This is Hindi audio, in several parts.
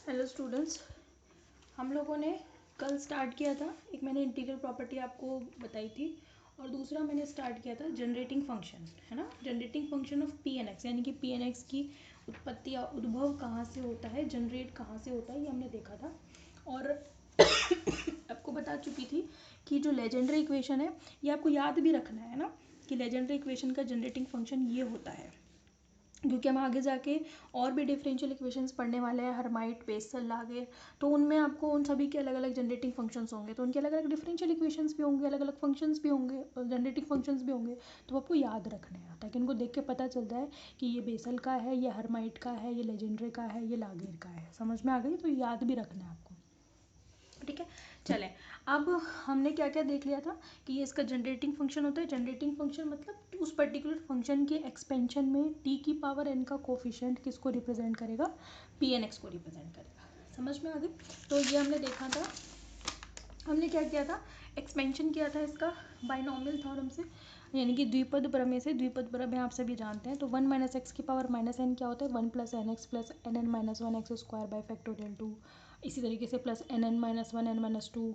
हेलो स्टूडेंट्स, हम लोगों ने कल स्टार्ट किया था। एक मैंने इंटीग्रल प्रॉपर्टी आपको बताई थी और दूसरा मैंने स्टार्ट किया था जनरेटिंग फंक्शन, है ना। Generating function of P N X, यानी कि पी एन एक्स की उत्पत्ति या उद्भव कहाँ से होता है, जनरेट कहाँ से होता है, ये हमने देखा था। और आपको बता चुकी थी कि जो लेजेंडरी इक्वेशन है ये आपको याद भी रखना है ना, कि लेजेंडरी इक्वेशन का जनरेटिंग फंक्शन ये होता है, क्योंकि हम आगे जाके और भी डिफरेंशियल इक्वेशंस पढ़ने वाले हैं, हर्माइट, बेसल, लागेर। तो उनमें आपको उन सभी के अलग अलग जनरेटिंग फंक्शंस होंगे, तो उनके अलग अलग डिफरेंशियल इक्वेशंस भी होंगे, अलग अलग फंक्शंस भी होंगे और जनरेटिंग फंक्शंस भी होंगे। तो आपको याद रखने हैं ताकि इनको देख के पता चलता है कि ये बेसल का है, ये हर्माइट का है, ये लेजेंडरे का है, ये लागेर का है। समझ में आ गई? तो याद भी रखना है आपको, ठीक है। चलें, अब हमने क्या क्या देख लिया था कि ये इसका जनरेटिंग फंक्शन होता है। जनरेटिंग फंक्शन मतलब उस पर्टिकुलर फंक्शन के एक्सपेंशन में टी की पावर एन का कोफिशिएंट किसको रिप्रेजेंट करेगा, पी एन एक्स को रिप्रेजेंट करेगा। समझ में आ गई? तो ये हमने देखा था। हमने क्या किया था, एक्सपेंशन किया था इसका बाइनोमियल थ्योरम से, यानी कि द्विपद प्रमेय से। द्विपद प्रमेय आप सभी जानते हैं। तो 1 माइनस एक्स की पावर माइनस एन क्या होता है, 1 plus N X plus N N minus one X square by factorial 2। इसी तरीके से plus N N minus one N minus two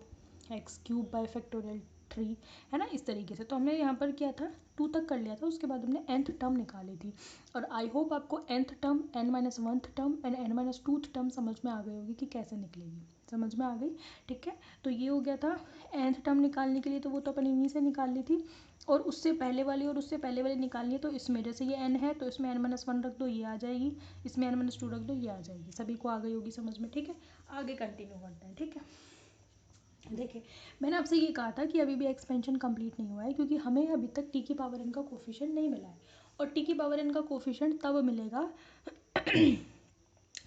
X cube by factorial 3, है ना, इस तरीके से। तो हमने यहाँ पर किया था 2 तक कर लिया था, उसके बाद हमने nth टर्म निकाली थी। और आई होप आपको nth term, n minus oneth term and n minus twoth term समझ में आ गई होगी कि कैसे निकलेगी। समझ में आ गई? ठीक है। तो ये हो गया था nth टर्म निकालने के लिए, तो वो तो अपन इन्हीं से निकाल ली थी। और उससे पहले वाली और उससे पहले वाली निकालनी है, तो इसमें जैसे ये n है तो इसमें n माइनस वन रख दो, ये आ जाएगी। इसमें n माइनस टू रख दो, ये आ जाएगी। सभी को आ गई होगी समझ में? ठीक है, आगे कंटिन्यू करते हैं। ठीक है, देखिए मैंने आपसे ये कहा था कि अभी भी एक्सपेंशन कंप्लीट नहीं हुआ है, क्योंकि हमें अभी तक टी की पावर एन का कोफिशिएंट नहीं मिला है। और टी की पावर एन का कोफिशिएंट तब मिलेगा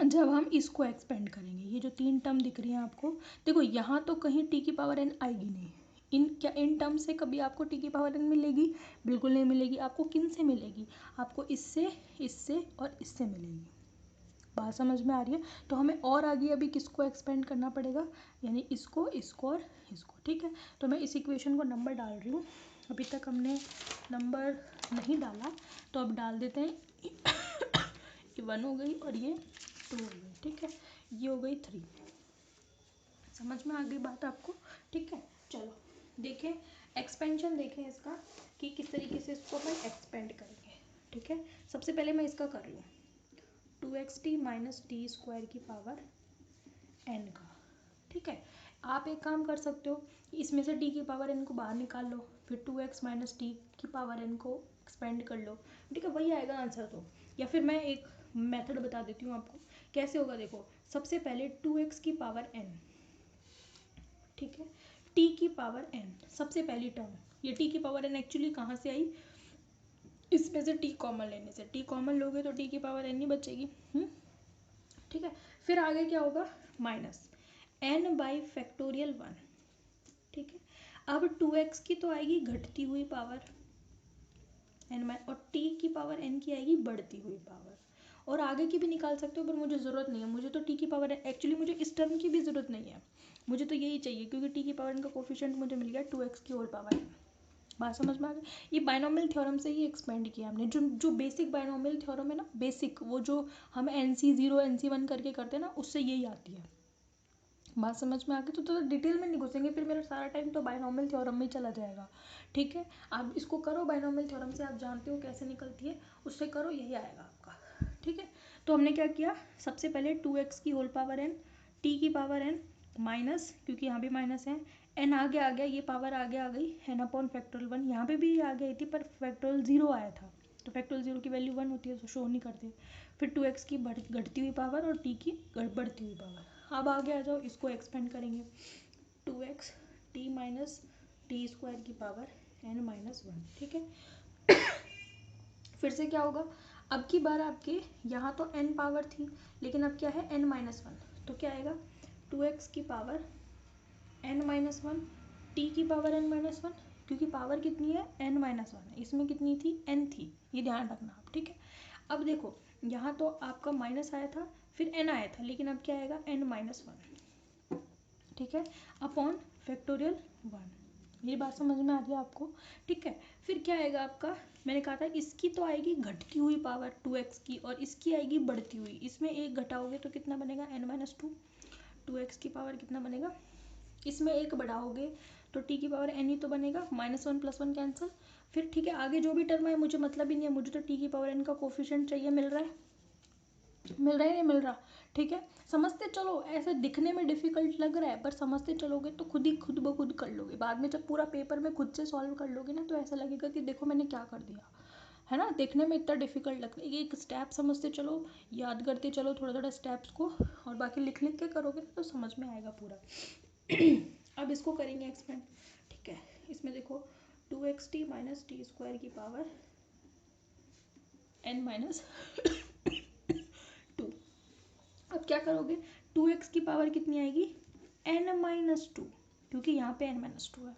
जब हम इसको एक्सपेंड करेंगे। ये जो 3 टर्म दिख रही हैं आपको, देखो यहाँ तो कहीं टी की पावर एन आएगी नहीं। इन टर्म से कभी आपको टी की पावर एन मिलेगी? बिल्कुल नहीं मिलेगी। आपको किन से मिलेगी? आपको इससे, इससे और इससे मिलेगी। बात समझ में आ रही है? तो हमें और आगे अभी किसको एक्सपेंड करना पड़ेगा, यानी इसको, इसको और इसको। ठीक है, तो मैं इस इक्वेशन को नंबर डाल रही हूँ। अभी तक हमने नंबर नहीं डाला, तो अब डाल देते हैं। ये 1 हो गई और ये 2 हो गई। ठीक है, ये हो गई 3। समझ में आ गई बात आपको? ठीक है, चलो देखें एक्सपेंशन, देखें इसका कि किस तरीके से इसको हम एक्सपेंड करेंगे। ठीक है, सबसे पहले मैं इसका कर लूँ, 2xt माइनस टी स्क्वायर की पावर n का। ठीक है, आप एक काम कर सकते हो, इसमें से t की पावर n को बाहर निकाल लो, फिर 2x माइनस टी की पावर n को एक्सपेंड कर लो। ठीक है, वही आएगा आंसर तो। या फिर मैं एक मेथड बता देती हूँ आपको कैसे होगा। देखो, सबसे पहले 2x की पावर n, ठीक है, t की पावर n सबसे पहली टर्म। ये t की पावर n एक्चुअली कहाँ से आई, इसमें से t कॉमन लेने से। t कॉमन लोगे तो t की पावर n ही बचेगी। ठीक है, फिर आगे क्या होगा, माइनस n बाई फैक्टोरियल 1। ठीक है, अब 2x की तो आएगी घटती हुई पावर n, और t की पावर n की आएगी बढ़ती हुई पावर। और आगे की भी निकाल सकते हो, पर मुझे ज़रूरत नहीं है। मुझे तो t की पावर एक्चुअली मुझे इस टर्म की भी ज़रूरत नहीं है, मुझे तो यही चाहिए, क्योंकि t की पावर n का कोफिशिएंट मुझे मिल गया 2x की होल पावर n। बात समझ में आ गई? ये बाइनोमियल थ्योरम से ही एक्सपेंड किया हमने। जो बेसिक बाइनोमियल थ्योरम है ना, बेसिक, वो जो हम NC0 NC1 करके करते हैं ना, उससे यही आती है। बात समझ में आ गई? तो डिटेल में नहीं घुसेंगे, फिर मेरा सारा टाइम तो बाइनोमियल थ्योरम में ही चला जाएगा। ठीक है, आप इसको करो बाइनोमियल थ्योरम से, आप जानते हो कैसे निकलती है, उससे करो, यही आएगा आपका। ठीक है, तो हमने क्या किया, सबसे पहले 2x की होल पावर n, t की पावर n माइनस, क्योंकि यहाँ भी माइनस है, n आगे आ गया, ये पावर आगे आ गई, n अपॉन फैक्टोरियल 1। यहाँ पे भी आ गई थी, पर फैक्टोरियल 0 आया था, तो फैक्टोरियल 0 की वैल्यू 1 होती है, तो शो नहीं करते। फिर 2x की घटती हुई पावर और t की बढ़ती हुई पावर। अब आगे आ जाओ, इसको एक्सपेंड करेंगे, 2x t minus T square की पावर n माइनस 1। ठीक है, फिर से क्या होगा, अब की बार आपके यहाँ तो n पावर थी, लेकिन अब क्या है, n माइनस 1। तो क्या आएगा, 2x की पावर n माइनस 1, टी की पावर n माइनस 1, क्योंकि पावर कितनी है, n माइनस 1 है, इसमें कितनी थी, n थी, ये ध्यान रखना आप। ठीक है, अब देखो यहाँ तो आपका माइनस आया था, फिर n आया था, लेकिन अब क्या आएगा, n माइनस 1। ठीक है, अपॉन फैक्टोरियल 1। मेरी बात समझ में आ रही है आपको? ठीक है, फिर क्या आएगा आपका, मैंने कहा था इसकी तो आएगी घटती हुई पावर 2x की, और इसकी आएगी बढ़ती हुई। इसमें एक घटाओगे तो कितना बनेगा, n-2। 2x की पावर कितना बनेगा, इसमें एक बढ़ाओगे तो t की पावर n ही तो बनेगा, -1 + 1 कैंसिल। फिर ठीक है, आगे जो भी टर्म है मुझे मतलब ही नहीं है, मुझे तो t की पावर n का कोफिशिएंट चाहिए। मिल रहा है, मिल रहा है, नहीं मिल रहा? ठीक है, समझते चलो। ऐसे दिखने में डिफिकल्ट लग रहा है, पर समझते चलोगे तो खुद ही खुद ब खुद कर लोगे। बाद में जब पूरा पेपर में खुद से सॉल्व कर लोगे ना, तो ऐसा लगेगा कि देखो मैंने क्या कर दिया, है ना। देखने में इतना डिफिकल्ट लगता है, एक स्टेप समझते चलो, याद करते चलो थोड़ा थोड़ा स्टेप्स को, और बाकी लिख लिख के करोगे तो समझ में आएगा पूरा। अब इसको करेंगे एक्सपेंड। ठीक है, इसमें देखो 2xt - t² की पावर n-2। अब क्या करोगे, 2x की पावर कितनी आएगी, n-2, क्योंकि यहाँ पे n-2 है।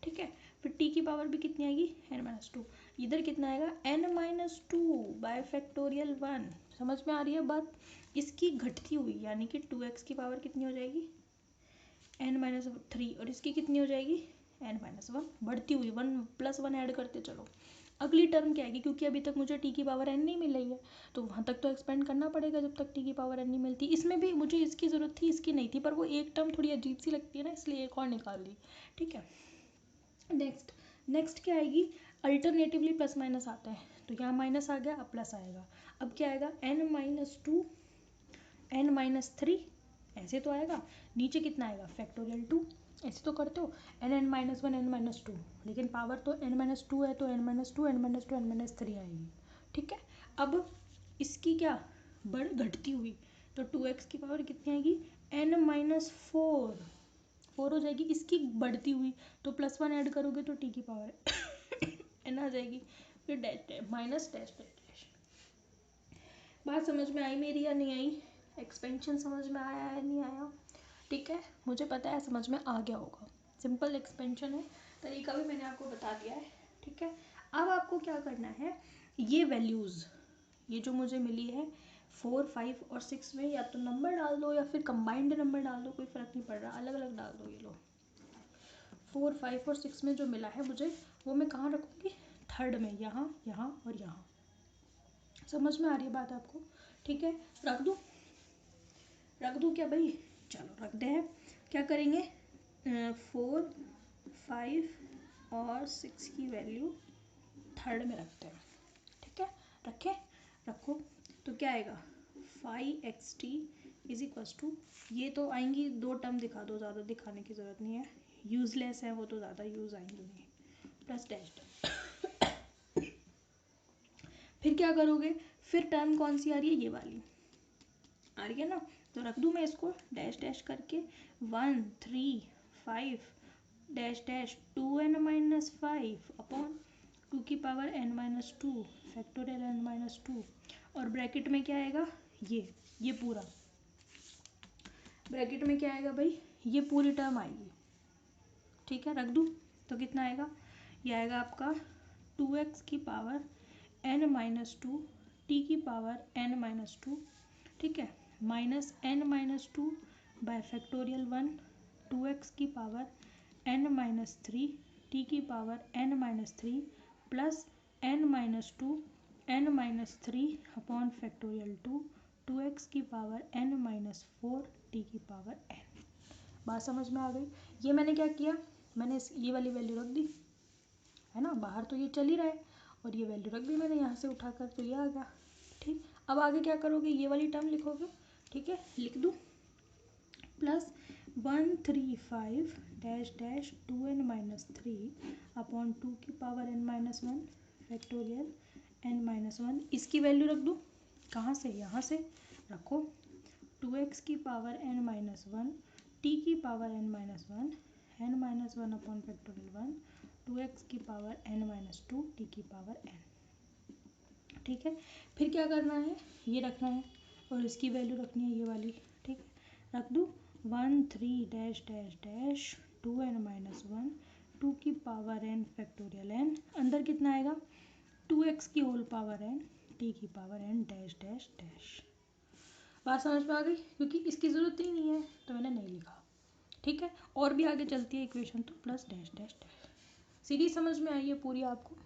ठीक है, फिर t की पावर भी कितनी आएगी, n-2। इधर कितना आएगा, n-2 बाय फैक्टोरियल 1। समझ में आ रही है बात? इसकी घटती हुई, यानी कि 2x की पावर कितनी हो जाएगी, n-3, और इसकी कितनी हो जाएगी, n-1। बढ़ती हुई 1 + 1 ऐड करते चलो। अगली टर्म क्या आएगी, क्योंकि अभी तक मुझे t की पावर n नहीं मिल रही है, तो वहाँ तक तो एक्सपेंड करना पड़ेगा जब तक t की पावर n नहीं मिलती। इसमें भी मुझे इसकी ज़रूरत थी, इसकी नहीं थी, पर वो एक टर्म थोड़ी अजीब सी लगती है ना, इसलिए एक और निकाल ली। ठीक है, नेक्स्ट क्या आएगी, अल्टरनेटिवली प्लस माइनस आता है, तो यहाँ माइनस आ गया, अब प्लस आएगा। अब क्या आएगा, n-2 n-3, ऐसे तो आएगा। नीचे कितना आएगा, फैक्टोरियल 2, ऐसे तो करते हो, n-1 n-2, लेकिन पावर तो n-2 है, तो n-2 n-2 n-3 आएगी। ठीक है, अब इसकी क्या घटती हुई, तो 2x की पावर कितनी आएगी, n-4 4 हो जाएगी। इसकी बढ़ती हुई, तो +1 ऐड करोगे तो t की पावर n आ जाएगी, फिर डैश माइनस डैश डैश। बात समझ में आई मेरी या नहीं आई? एक्सपेंशन समझ में आया है, नहीं आया? ठीक है, मुझे पता है समझ में आ गया होगा। सिंपल एक्सपेंशन है, तरीका भी मैंने आपको बता दिया है। ठीक है, अब आपको क्या करना है, ये वैल्यूज़, ये जो मुझे मिली है 4, 5 और 6 में, या तो नंबर डाल दो या फिर कंबाइंड नंबर डाल दो, कोई फ़र्क नहीं पड़ रहा, अलग अलग डाल दो। ये लो 4, 5 और 6 में जो मिला है मुझे, वो मैं कहाँ रखूँगी, थर्ड में, यहाँ यहाँ और यहाँ। समझ में आ रही है बात आपको? ठीक है, रख दूँ क्या भाई, चलो रख दे हैं। क्या करेंगे, 4, 5 और 6 की वैल्यू थर्ड में रखते हैं। ठीक है, रखें, रखो, तो क्या आएगा, 5xt = ये तो आएंगी दो टर्म, दिखा दो, ज़्यादा दिखाने की ज़रूरत नहीं है, यूज़लेस है वो, तो ज़्यादा यूज़ आएंगी नहीं, प्लस डैश। फिर क्या करोगे, फिर टर्म कौन सी आ रही है, ये वाली आ रही है ना, तो रख दूँ मैं इसको डैश डैश करके, 1, 3, 5 डैश डैश 2n-5 अपॉन 2 की पावर n-2 फैक्टोरियल n-2, और ब्रैकेट में क्या आएगा, ये पूरा ब्रैकेट में क्या आएगा भाई, ये पूरी टर्म आएगी। ठीक है, रख दूँ, तो कितना आएगा, ये आएगा आपका 2x की पावर n-2 t की पावर n-2, ठीक है, -n-2 बाय फैक्टोरियल 1 2x की पावर n-3 t की power n-3 plus n-2 n-3 upon factorial 2 2x की पावर n-4 t की पावर n। बात समझ में आ गई? ये मैंने क्या किया, मैंने ये वाली वैल्यू रख दी, है ना, बाहर तो ये चल ही रहा है, और ये वैल्यू रख दी मैंने यहाँ से उठाकर, तो ये आ गया। ठीक, अब आगे क्या करोगे, ये वाली टर्म लिखोगे। ठीक है, लिख दूँ, +135 डैश डैश 2n-3 अपॉन 2 की पावर n-1 फैक्टोरियल n-1, इसकी वैल्यू रख दूँ, कहाँ से, यहाँ से रखो, 2x की पावर n-1 t की power n-1 n-1 upon factorial 1 2x की पावर n-2 t की पावर n। ठीक है, फिर क्या करना है, ये रखना है, और इसकी वैल्यू रखनी है ये वाली। ठीक है, रख दूँ, 1, 3 डैश डैश डैश 2n-1 2 की पावर n फैक्टोरियल n, अंदर कितना आएगा, 2x की होल पावर n t की power n dash dash dash. बात समझ में आ गई? क्योंकि इसकी ज़रूरत ही नहीं है तो मैंने नहीं लिखा। ठीक है, और भी आगे चलती है इक्वेशन तो plus dash dash dash. Series समझ में आई है पूरी आपको?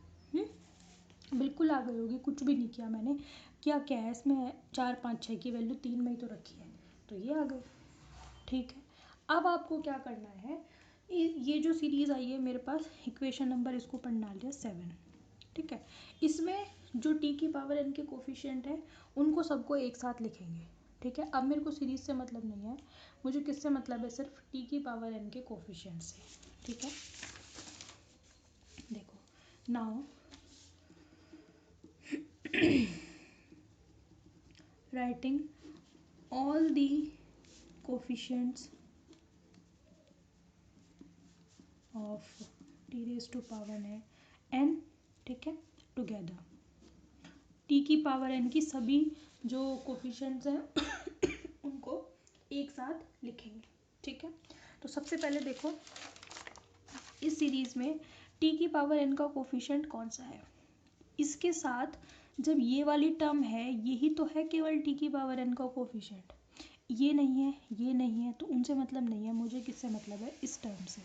बिल्कुल आ गई होगी, कुछ भी नहीं किया मैंने। क्या है इसमें, 4 5 6 की वैल्यू 3 में ही तो रखी है, तो ये आ गई। ठीक है, अब आपको क्या करना है, ये जो सीरीज़ आई है मेरे पास, इक्वेशन नंबर इसको पढ़ना लिया 7। ठीक है, इसमें जो टी की पावर एन के कोफिशिएंट है उनको सबको एक साथ लिखेंगे। ठीक है, अब मेरे को सीरीज से मतलब नहीं है, मुझे किससे मतलब है, सिर्फ टी की पावर एन के कोफिशिएंट से। ठीक है, देखो now writing all the coefficients of t raised to power n, ठीक है, टुगेदर। टी की पावर एन की सभी जो कोफिशिएंट्स हैं उनको एक साथ लिखेंगे। ठीक है, तो सबसे पहले देखो इस सीरीज में टी की पावर एन का कोफिशिएंट कौन सा है, इसके साथ जब ये वाली टर्म है यही तो है केवल टी की पावर एन का कोफिशिएंट, ये नहीं है ये नहीं है, तो उनसे मतलब नहीं है, मुझे किससे मतलब है, इस टर्म से।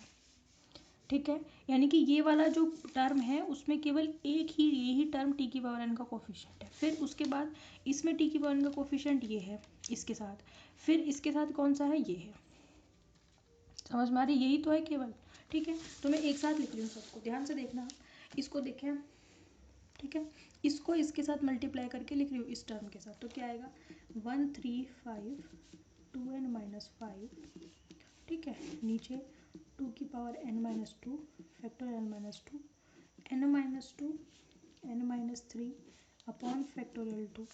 ठीक है, यानी कि ये वाला जो टर्म है उसमें केवल एक ही यही टर्म टी की पावर एन का कोफिशिएंट है, फिर उसके बाद इसमें टी की पावर एन का कोफिशिएंट ये है इसके साथ, फिर इसके साथ कौन सा है, ये है। समझ में आ रही, यही तो है केवल। ठीक है, तो मैं एक साथ लिख रही हूँ सबको, ध्यान से देखना, इसको देखें। ठीक है, इसको इसके साथ मल्टीप्लाई करके लिख रही हूँ इस टर्म के साथ, तो क्या आएगा 1 3 5 2n-5। ठीक है, नीचे 2 की power n-2 factor n-2 n-2 n-3 upon factorial 2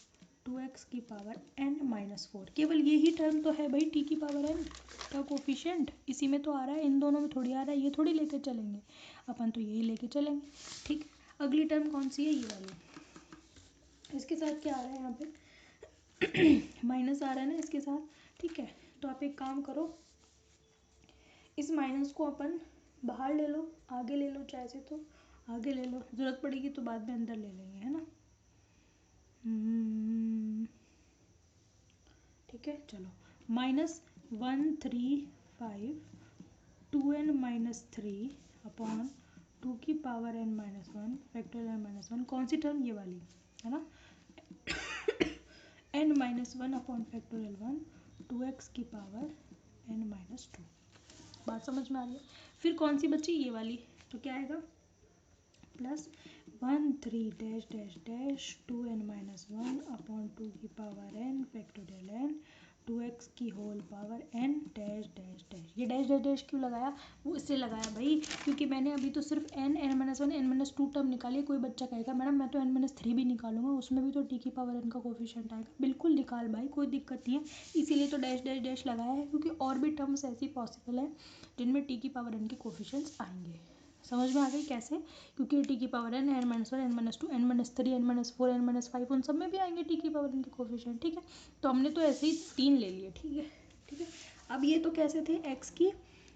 2x की पावर n-4। केवल यही टर्म तो है भाई टी की पावर n का कोफिशिएंट, इसी में तो आ रहा है, इन दोनों में थोड़ी आ रहा है, ये थोड़ी लेके चलेंगे अपन, तो यही लेके चलेंगे। ठीक है, अगली टर्म कौन सी है, ये वाली, इसके साथ क्या आ रहा है यहाँ पे माइनस आ रहा है ना इसके साथ। ठीक है, तो आप एक काम करो, इस माइनस को अपन बाहर ले लो, आगे ले लो, चाहे से तो आगे ले लो, ज़रूरत पड़ेगी तो बाद में अंदर ले लेंगे, है ना। ठीक है, चलो -1 3 5 2n-3 अपॉन 2 की पावर n-1 फैक्टर n-1, कौन सी टर्म, ये वाली है ना, n-1 अपॉन फैक्टोरियल 1 2x की पावर n-2। बात समझ में आ रही है। फिर कौन सी बची, ये वाली, तो क्या आएगा plus 1 3 dash dash dash 2n-1 upon 2 की power n factorial n 2x की whole power n dash dash dash. ये डैश डैश डैश क्यों लगाया, वो इससे लगाया भाई क्योंकि मैंने अभी तो सिर्फ n-1 n-2 टर्म निकाली। कोई बच्चा कहेगा मैडम मैं तो n-3 भी निकालूंगा, उसमें भी तो टी की पावर n का कोफिशिएंट आएगा। बिल्कुल निकाल भाई, कोई दिक्कत नहीं है, इसीलिए तो डैश डैश डैश लगाया है, क्योंकि और भी टर्म्स ऐसी पॉसिबल है जिनमें टी की पावर n के कोफिशिएंट्स आएंगे। समझ में आ गई कैसे, क्योंकि टी की power n n-1 n-2 n-3 n-4 n-5 उन सब में भी आएंगे टी की पावर n के कोफिशिएंट। ठीक है, तो हमने तो ऐसे ही 3 ले लिए। ठीक है, ठीक है, अब ये तो कैसे थे, x की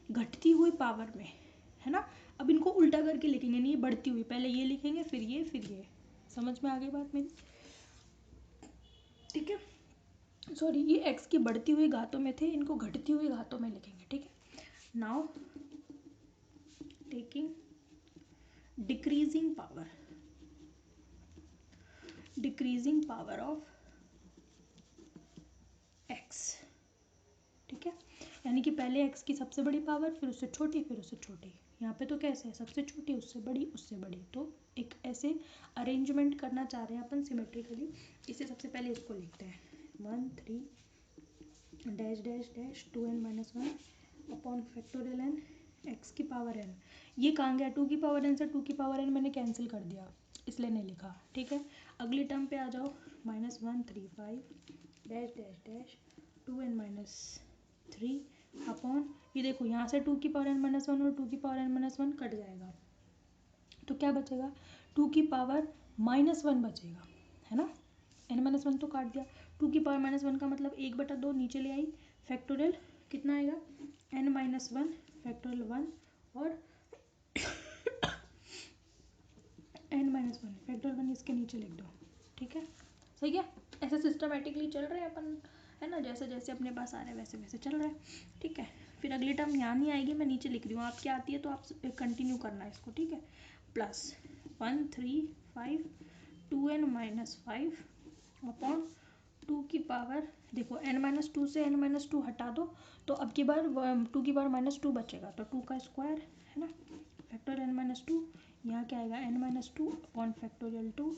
घटती हुई पावर में, है ना। अब इनको उल्टा करके लिखेंगे, नहीं ये बढ़ती हुई, पहले ये लिखेंगे फिर ये फिर ये। समझ में आ गई बात मेरी। ठीक है, सॉरी ये x की बढ़ती हुई घातों में थे, इनको घटती हुई घातों में लिखेंगे। ठीक है, now taking decreasing power of x। ठीक है, यानी कि पहले x की सबसे बड़ी पावर, फिर उससे छोटी, फिर उससे छोटी। यहाँ पे तो कैसे है, सबसे छोटी उससे बड़ी उससे बड़ी, तो एक ऐसे अरेंजमेंट करना चाह रहे हैं अपन सिमेट्रिकली। इसे सबसे पहले इसको लिखते हैं 1 3 dash dash dash 2n-1 upon factorial n x की पावर n। ये कहाँ गया, 2 की पावर n से 2 की पावर n मैंने कैंसिल कर दिया, इसलिए नहीं लिखा। ठीक है, अगली टर्म पे आ जाओ, -1 3 5 dash dash dash 2n-3 upon, ये देखो यहाँ से 2 की पावर n-1 और 2 की पावर n-1 कट जाएगा, तो क्या बचेगा, 2 की पावर -1 बचेगा, है ना। n-1 तो काट दिया, 2 की पावर -1 का मतलब 1/2 नीचे ले आई, फैक्टोरियल कितना आएगा n-1 फैक्टोरियल 1 और n-1 फैक्टोरियल 1 इसके नीचे लिख दो। ठीक है, सही है, ऐसे सिस्टमेटिकली चल रहे हैं अपन है ना, जैसे जैसे अपने पास आ रहा है वैसे वैसे चल रहा है, ठीक है। फिर अगली टर्म यहाँ नहीं आएगी, मैं नीचे लिख रही हूँ, आपकी आती है तो आप कंटिन्यू करना है इसको, ठीक है। प्लस 1 3 5 2n-5 अपॉन 2 देखो n-2 से n-2 हटा दो तो अब की बार 2 बचेगा, तो 2 का स्क्वायर, है ना, फैक्टर n-2, यहाँ क्या आएगा n-2 अपॉन फैक्टोरियल 2,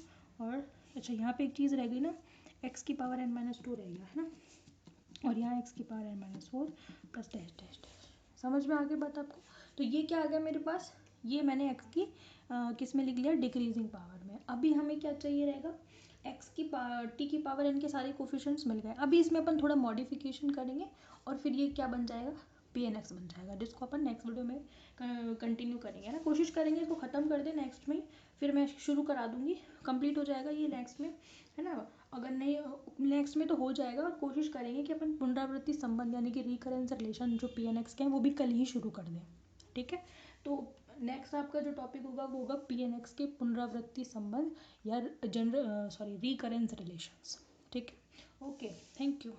और अच्छा यहाँ पे एक चीज़ रह गई ना, x n-2 रह गया, है ना, और यहाँ x n-4 plus dash dash dash. समझ में आ गई बात आपको? तो ये क्या आ गया मेरे पास, ये मैंने x की किस में लिख लिया, डिक्रीजिंग पावर में। अभी हमें क्या चाहिए रहेगा, t की पावर n के सारे कोफिशिएंट्स मिल गए। अभी इसमें अपन थोड़ा मॉडिफिकेशन करेंगे और फिर ये क्या बन जाएगा, pnx बन जाएगा, जिसको अपन नेक्स्ट वीडियो में कंटिन्यू करेंगे ना, कोशिश करेंगे इसको ख़त्म कर दें नेक्स्ट में, फिर मैं शुरू करा दूँगी, कंप्लीट हो जाएगा ये नेक्स्ट में, है ना। अगर नहीं नेक्स्ट में तो हो जाएगा, और कोशिश करेंगे कि अपन पुनरावृत्ति संबंध यानी कि रिकरेंस रिलेशन जो pnx के हैं वो भी कल ही शुरू कर दें, ठीक है। तो नेक्स्ट आपका जो टॉपिक होगा वो होगा pnx के पुनरावृत्ति संबंध या रिकरेंस रिलेशंस, ठीक है। Okay, thank you.